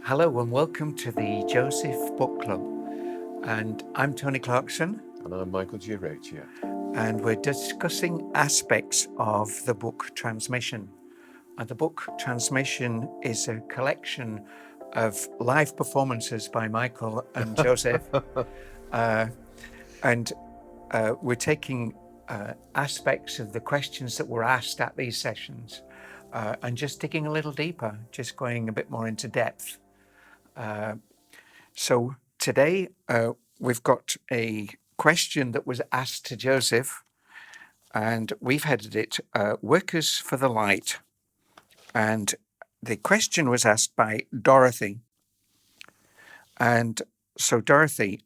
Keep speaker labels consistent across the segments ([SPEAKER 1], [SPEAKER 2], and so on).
[SPEAKER 1] Hello and welcome to the Joseph Book Club. And I'm Tony Clarkson.
[SPEAKER 2] And I'm Michael G. Reccia.
[SPEAKER 1] And we're discussing aspects of the book Trance Mission. And the book Trance Mission is a collection of live performances by Michael and Joseph. And we're taking aspects of the questions that were asked at these sessions and just digging a little deeper, just going a bit more into depth. So today we've got a question that was asked to Joseph, and we've headed it Workers for the Light. And the question was asked by Dorothy. And so Dorothy,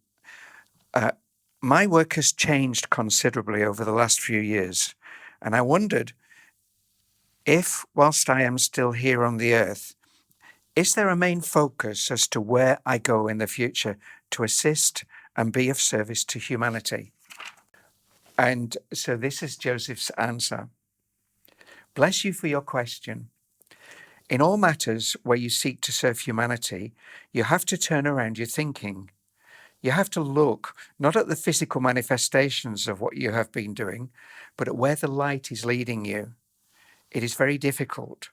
[SPEAKER 1] my work has changed considerably over the last few years. And I wondered if, whilst I am still here on the earth, is there a main focus as to where I go in the future to assist and be of service to humanity? And so this is Joseph's answer. Bless you for your question. In all matters where you seek to serve humanity, you have to turn around your thinking. You have to look not at the physical manifestations of what you have been doing, but at where the light is leading you. It is very difficult.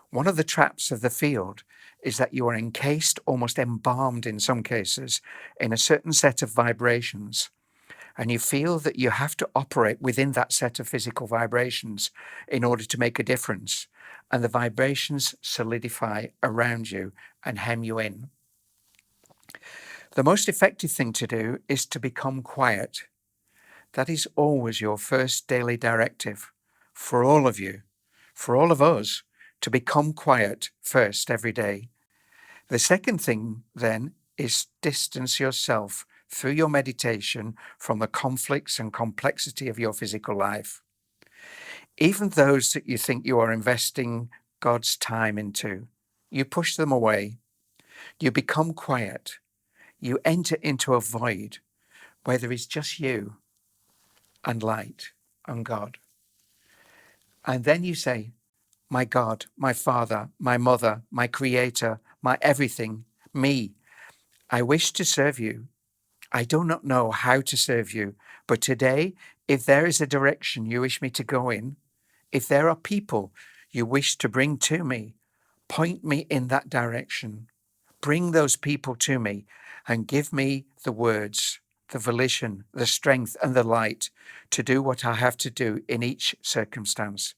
[SPEAKER 1] One of the traps of the field is that you are encased, almost embalmed in some cases, in a certain set of vibrations. And you feel that you have to operate within that set of physical vibrations in order to make a difference. And the vibrations solidify around you and hem you in. The most effective thing to do is to become quiet. That is always your first daily directive for all of you, for all of us, to become quiet first every day. The second thing then is distance yourself through your meditation from the conflicts and complexity of your physical life. Even those that you think you are investing God's time into, you push them away. You become quiet. You enter into a void where there is just you and light and God. And then you say, my God, my Father, my Mother, my Creator, my everything, me, I wish to serve you. I do not know how to serve you, but today, if there is a direction you wish me to go in, if there are people you wish to bring to me, point me in that direction. Bring those people to me and give me the words, the volition, the strength and the light to do what I have to do in each circumstance.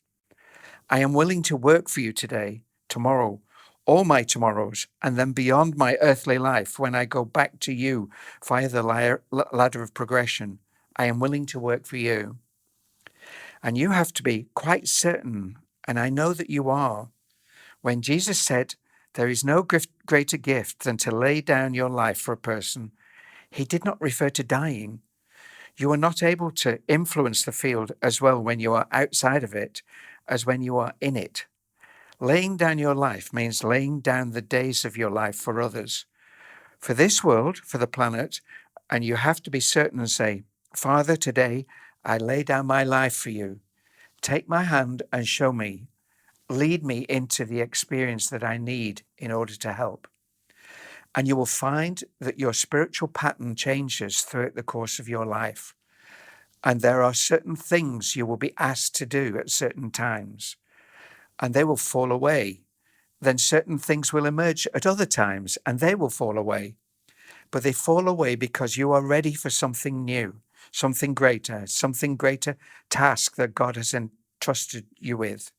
[SPEAKER 1] I am willing to work for you today, tomorrow, all my tomorrows, and then beyond my earthly life when I go back to you via the ladder of progression. I am willing to work for you. And you have to be quite certain, and I know that you are, when Jesus said, there is no greater gift than to lay down your life for a person, he did not refer to dying. You are not able to influence the field as well when you are outside of it as when you are in it. Laying down your life means laying down the days of your life for others, for this world, for the planet, and you have to be certain and say, Father, today I lay down my life for you. Take my hand and show me. Lead me into the experience that I need in order to help. And you will find that your spiritual pattern changes throughout the course of your life. And there are certain things you will be asked to do at certain times, and they will fall away. Then certain things will emerge at other times, and they will fall away. But they fall away because you are ready for something new, something greater task that God has entrusted you with.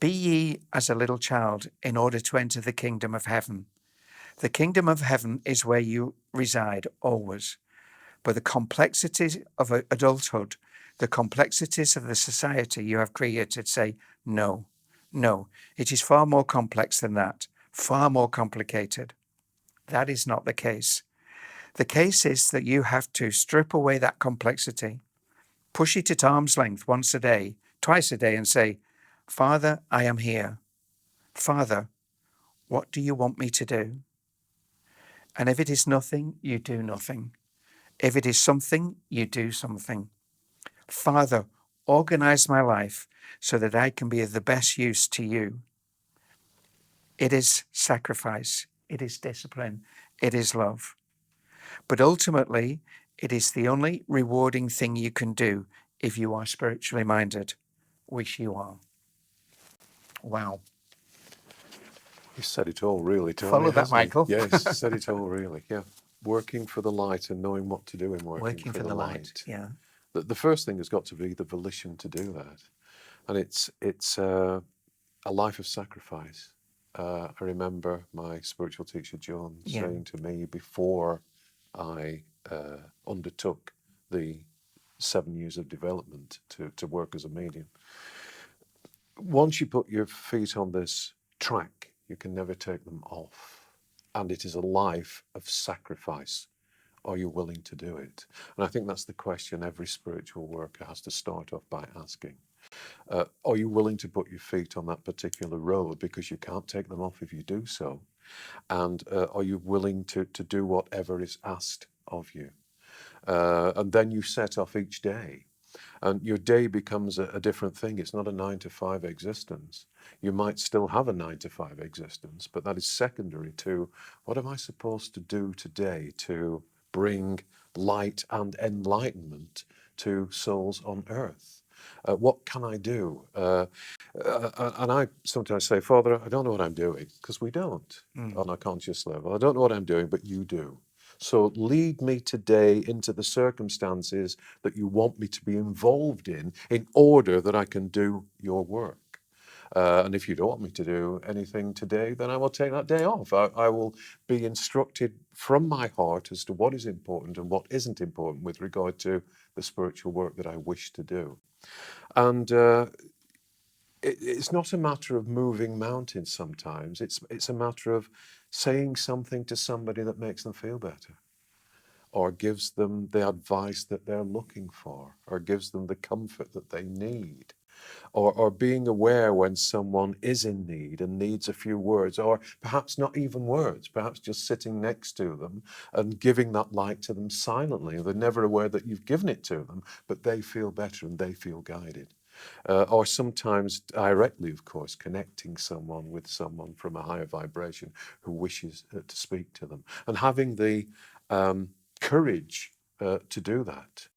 [SPEAKER 1] Be ye as a little child in order to enter the kingdom of heaven. The kingdom of heaven is where you reside always. But the complexities of adulthood, the complexities of the society you have created say, no, it is far more complex than that, far more complicated. That is not the case. The case is that you have to strip away that complexity, push it at arm's length once a day, twice a day, and say, Father, I am here. Father, what do you want me to do? And if it is nothing, you do nothing. If it is something, you do something. Father, organize my life so that I can be of the best use to you. It is sacrifice. it is discipline, it is love. But ultimately, it is the only rewarding thing you can do if you are spiritually minded, which you are. Wow.
[SPEAKER 2] You said it all, really, Tony.
[SPEAKER 1] Follow that,
[SPEAKER 2] hasn't he?
[SPEAKER 1] Michael.
[SPEAKER 2] Yes, said it all, really. Yeah, working for the light and knowing what to do in working
[SPEAKER 1] For the light. Yeah.
[SPEAKER 2] The first thing has got to be the volition to do that, and it's a life of sacrifice. I remember my spiritual teacher John saying to me before I undertook the 7 years of development to work as a medium. Once you put your feet on this track, you can never take them off. And it is a life of sacrifice. Are you willing to do it? And I think that's the question every spiritual worker has to start off by asking. Are you willing to put your feet on that particular road, because you can't take them off if you do so? And are you willing to do whatever is asked of you? And then you set off each day. And your day becomes a different thing. It's not a 9-to-5 existence. You might still have a 9-to-5 existence, but that is secondary to what am I supposed to do today to bring light and enlightenment to souls on earth? What can I do? And I sometimes say, Father, I don't know what I'm doing, because we don't on a conscious level. I don't know what I'm doing, but you do. So lead me today into the circumstances that you want me to be involved in order that I can do your work. And if you don't want me to do anything today, then I will take that day off. I will be instructed from my heart as to what is important and what isn't important with regard to the spiritual work that I wish to do. And it's not a matter of moving mountains sometimes. It's a matter of saying something to somebody that makes them feel better, or gives them the advice that they're looking for, or gives them the comfort that they need, or being aware when someone is in need and needs a few words, or perhaps not even words, perhaps just sitting next to them and giving that light to them silently. They're never aware that you've given it to them, but they feel better and they feel guided. Or sometimes directly, of course, connecting someone with someone from a higher vibration who wishes to speak to them, and having the courage to do that.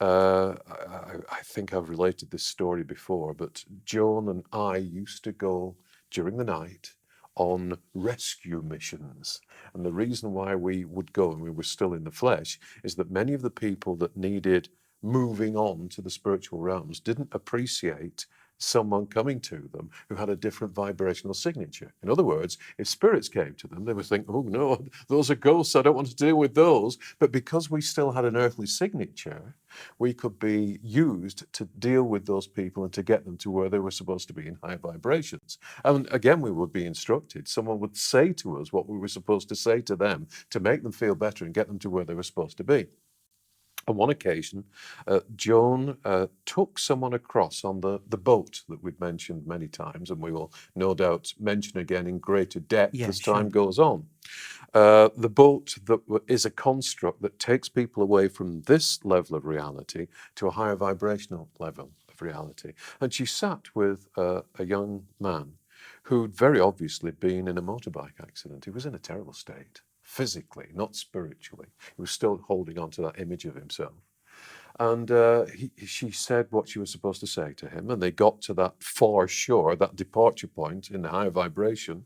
[SPEAKER 2] I think I've related this story before, but Joan and I used to go during the night on rescue missions. And the reason why we would go, and we were still in the flesh, is that many of the people that needed moving on to the spiritual realms didn't appreciate someone coming to them who had a different vibrational signature. In other words, if spirits came to them, they would think, oh no, those are ghosts, I don't want to deal with those. But because we still had an earthly signature, we could be used to deal with those people and to get them to where they were supposed to be in high vibrations. And again, we would be instructed. Someone would say to us what we were supposed to say to them to make them feel better and get them to where they were supposed to be. On one occasion, Joan took someone across on the boat that we've mentioned many times, and we will no doubt mention again in greater depth as time goes on. The boat that is a construct that takes people away from this level of reality to a higher vibrational level of reality. And she sat with a young man who'd very obviously been in a motorbike accident. He was in a terrible state. Physically, not spiritually. He was still holding on to that image of himself. And she said what she was supposed to say to him, and they got to that far shore, that departure point in the higher vibration.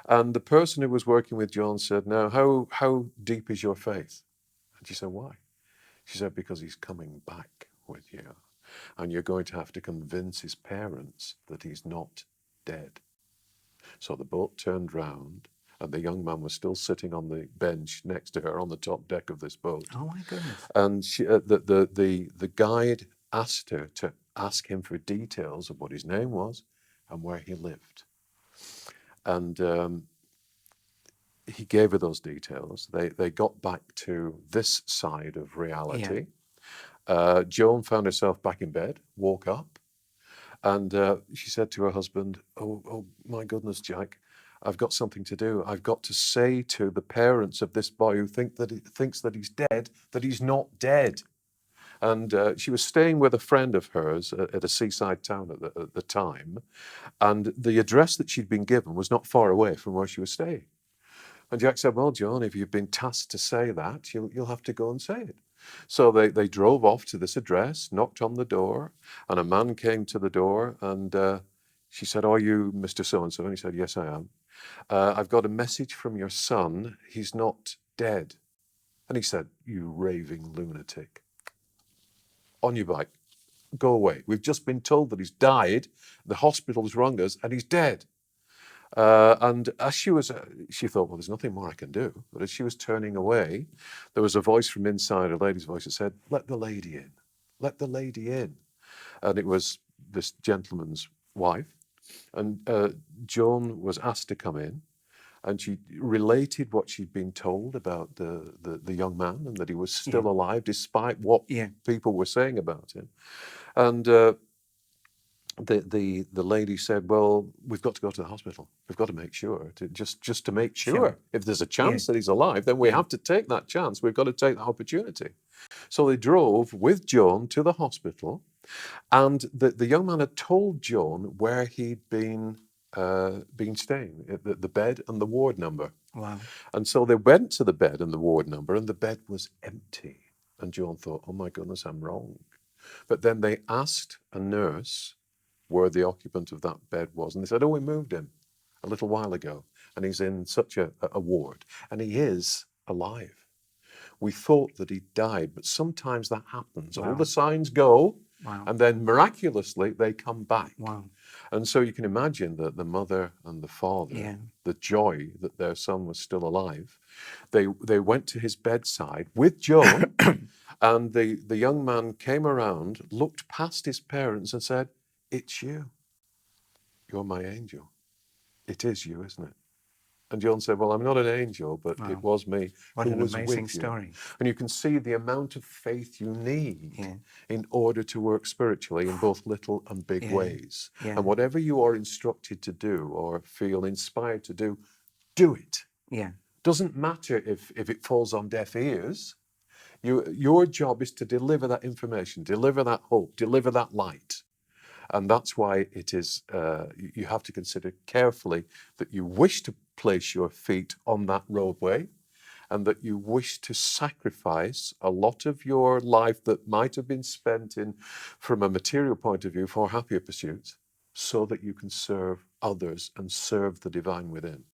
[SPEAKER 2] And the person who was working with John said, now, how deep is your faith? And she said, why? She said, because he's coming back with you, and you're going to have to convince his parents that he's not dead. So the boat turned round, and the young man was still sitting on the bench next to her on the top deck of this boat.
[SPEAKER 1] Oh my goodness!
[SPEAKER 2] And she, the guide asked her to ask him for details of what his name was and where he lived. And he gave her those details. They got back to this side of reality. Joan found herself back in bed, woke up, and she said to her husband, "Oh my goodness, Jack, I've got something to do. I've got to say to the parents of this boy who thinks that he's dead, that he's not dead." And she was staying with a friend of hers at a seaside town at the time, and the address that she'd been given was not far away from where she was staying. And Jack said, well, John, if you've been tasked to say that, you'll have to go and say it. So they drove off to this address, knocked on the door, and a man came to the door, and she said, are you Mr. So-and-so? And he said, yes, I am. I've got a message from your son. He's not dead. And he said, you raving lunatic. On your bike. Go away. We've just been told that he's died. The hospital's rung us, and he's dead. And as she thought, well, there's nothing more I can do. But as she was turning away, there was a voice from inside, a lady's voice that said, let the lady in. Let the lady in. And it was this gentleman's wife. And Joan was asked to come in. And she related what she'd been told about the young man, and that he was still alive despite what people were saying about him. And the lady said, well, we've got to go to the hospital. We've got to make sure, just to make sure. If there's a chance that he's alive, then we have to take that chance. We've got to take that opportunity. So they drove with Joan to the hospital, and the young man had told Joan where he'd been staying, the bed and the ward number.
[SPEAKER 1] Wow.
[SPEAKER 2] And so they went to the bed and the ward number, and the bed was empty. And Joan thought, oh my goodness, I'm wrong. But then they asked a nurse where the occupant of that bed was, and they said, oh, we moved him a little while ago, and he's in such a ward, and he is alive. We thought that he died, but sometimes that happens.
[SPEAKER 1] Wow.
[SPEAKER 2] All the signs go,
[SPEAKER 1] wow.
[SPEAKER 2] and then miraculously they come back.
[SPEAKER 1] Wow.
[SPEAKER 2] And so you can imagine that the mother and the father, the joy that their son was still alive, they went to his bedside with Joan, and the young man came around, looked past his parents and said, it's you. You're my angel. It is you, isn't it? And Joan said, well, I'm not an angel, but it was me
[SPEAKER 1] what
[SPEAKER 2] who
[SPEAKER 1] an
[SPEAKER 2] was
[SPEAKER 1] amazing
[SPEAKER 2] with you.
[SPEAKER 1] Story.
[SPEAKER 2] And you can see the amount of faith you need in order to work spiritually in both little and big ways. And whatever you are instructed to do or feel inspired to do it.
[SPEAKER 1] Yeah.
[SPEAKER 2] Doesn't matter if it falls on deaf ears. Your job is to deliver that information, deliver that hope, deliver that light. And that's why it is, you have to consider carefully that you wish to place your feet on that roadway, and that you wish to sacrifice a lot of your life that might have been spent from a material point of view, for happier pursuits, so that you can serve others and serve the divine within.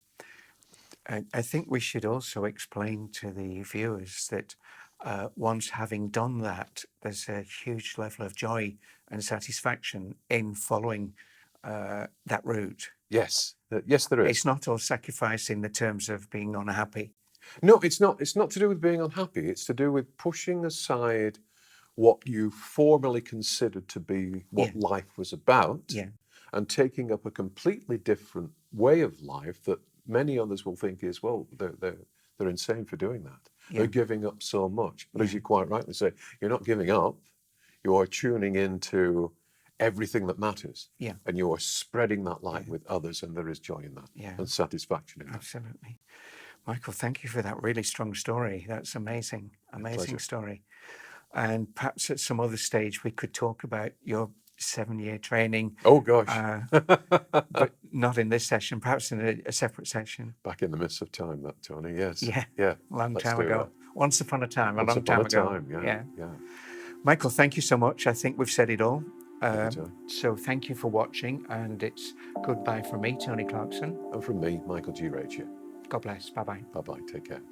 [SPEAKER 1] I think we should also explain to the viewers that once having done that, there's a huge level of joy and satisfaction in following that route.
[SPEAKER 2] Yes, yes, there is.
[SPEAKER 1] It's not all sacrifice in the terms of being unhappy.
[SPEAKER 2] No, it's not. It's not to do with being unhappy. It's to do with pushing aside what you formerly considered to be what life was about, and taking up a completely different way of life that many others will think is, well, they're insane for doing that. They're giving up so much. But as you quite rightly say, you're not giving up. You are tuning into everything that matters. And you are spreading that light with others, and there is joy in that and satisfaction in that.
[SPEAKER 1] Absolutely. Michael, thank you for that really strong story. That's amazing. Amazing story. And perhaps at some other stage we could talk about your 7-year training.
[SPEAKER 2] Oh gosh.
[SPEAKER 1] But not in this session, perhaps in a separate session.
[SPEAKER 2] Back in the midst of time, that, Tony, yes.
[SPEAKER 1] Yeah. Long time ago. Once upon a time, a long time ago.
[SPEAKER 2] Yeah.
[SPEAKER 1] Michael, thank you so much. I think we've said it all.
[SPEAKER 2] Thank you,
[SPEAKER 1] so thank you for watching, and it's goodbye from me, Tony Clarkson.
[SPEAKER 2] And from me, Michael G. Reccia.
[SPEAKER 1] God bless. Bye-bye.
[SPEAKER 2] Bye-bye. Take care.